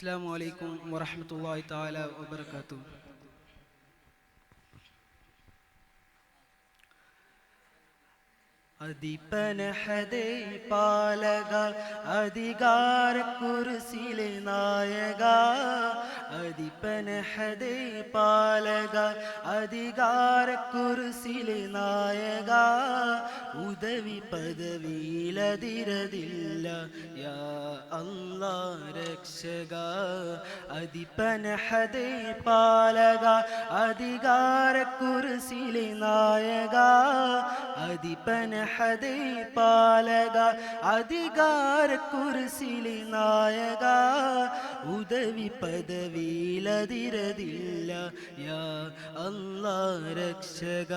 السلام عليكم ورحمة الله تعالى وبركاته. അധിപനഹദേ പാലക അധികാര കുർസിയിലെ നായക അധിപനഹദേ പാലക അധികാര കുർസിയിലെ നായക ഉദവി പദവിയിലതിരതില്ല യാ അല്ലാ രക്ഷക അധിപനഹദേ പാലക അധികാര കുർസിയിലെ നായക അധിപനഹദേ പാലക അധികാര കുർസിയിലെ നായക ഉദവി പദവിയിലതിരതില്ല യാ അല്ലാ രക്ഷക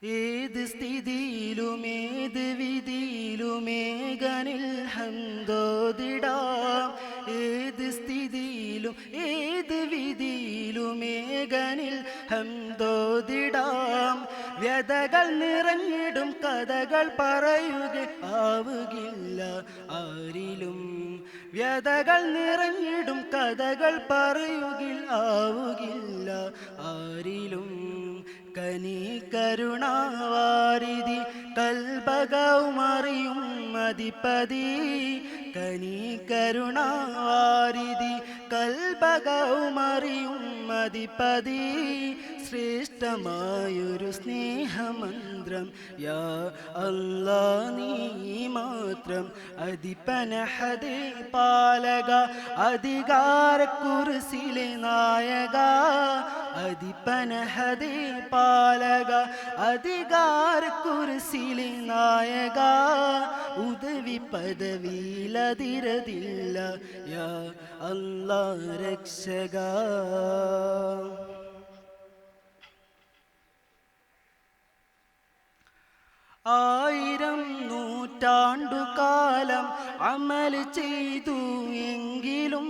ഏത് സ്ഥിതിയിലും ഏത് വിധിയിലുമേകനിൽ ഹംദോദിടാം ഏത് സ്ഥിതിയിലും ഏത് വിധിയിലുമേകനിൽ ഹംദോദിടാം വ്യതകൾ നിറഞ്ഞിടും കഥകൾ പറയുക ആവുകില്ല ആരിലും വ്യതകൾ നിറഞ്ഞിടും കഥകൾ പറയുകിൽ ആവുകില്ല ആരിലും കനി കരുണാവാരിധി കൽബകവുമറിയും അധിപതി കനി കരുണാവാരിധി കൽബകവുമറിയും അധിപതി ശ്രേഷ്ഠമായൊരു സ്നേഹമന്ത്രം യാ അല്ലാ നീ മാത്രം അധിപനഹദേ പാലക അധികാര കുർസിയിലെ നായക അധിപനഹദേ പാലക അധികാര കുർസിയിലെ നായക ഉദവി പദവിയിലതിരതില്ല യാ അല്ലാ രക്ഷക ആയിരം നൂറ്റാണ്ടുകാലം അമൽ ചെയ്തു എങ്കിലും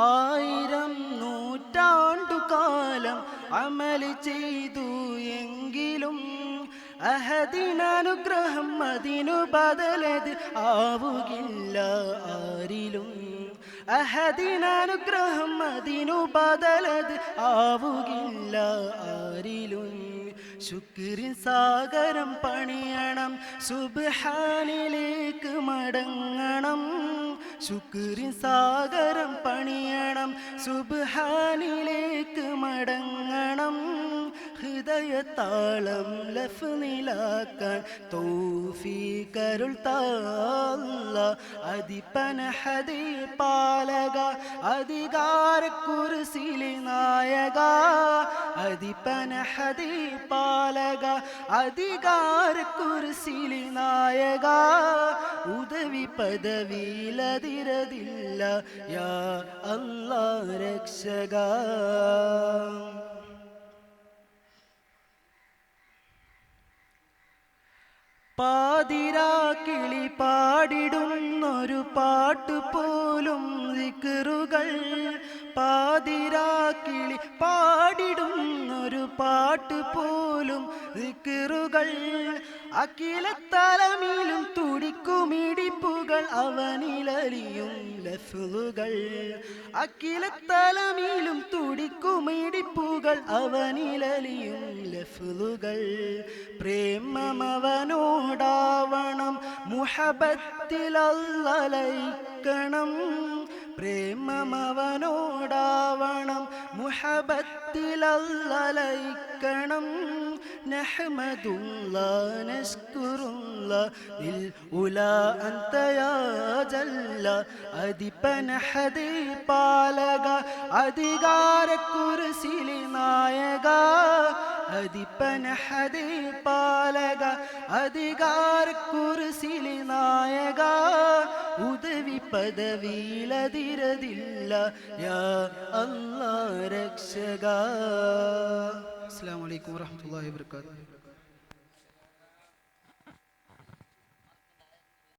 ആയിരം നൂറ്റാണ്ടുകാലം അമൽ ചെയ്തു എങ്കിലും അഹദിനനുഗ്രഹം അതിനു ബദലത് ആവുകില്ല ആരിലും അഹദിനനുഗ്രഹം അതിനു ബദലത് ആവുകില്ല ആരിലും ശുക്രിൻ സാഗരം പണിയണം സുബ്ഹാനിലേക്ക് മടങ്ങണം ശുക്രിൻ സാഗരം പണിയണം സുബ്ഹാനിലേക്ക് മടങ്ങണം ഹൃദയതാളം ലഫ്നിലാക്കാൻ തൗഫീഖരുൾ താല്ല അധിപനഹദേ പാലക അധികാര കുർസിയിലെ നായക അധിപനഹദേ പാലക അധികാര കുർസിയിലെ നായക ഉദവി പദവിയിലതിരതില്ല യാ അല്ലാ രക്ഷക പാതിരാക്കിളി പാടിടുന്നൊരു പാട്ടുപോലും ദിക്റുകൾ പാതിരാക്കിളി പാടിടുന്നൊരു പാട്ടുപോലും ദിക്റുകൾ അഖിലത്തലമിലും തുടിക്കുമിടിപ്പുകൾ അവനിലലിയും ലഫ്ളുകൾ അഖിലത്തലമിലും തുടിക്കുമിടിപ്പുകൾ അവനിലലിയും ലഫ്ളുകൾ പ്രേമമവനോടാവണം മുഹബത്തിലല്ലലയിക്കണം പ്രേമമവനോടാവണം മുഹബത്തിലല്ലലയിക്കണം نحمدullah نشكرullah للأولى أنت يا جل അധിപനഹദേ പാലക അധികാര കുർസിയിലെ നായക അധിപനഹദേ പാലക അധികാര കുർസിയിലെ നായക ഉദവി പദവിയിലതിരതില്ല യാ അല്ലാ രക്ഷക. السلام عليكم ورحمة الله وبركاته.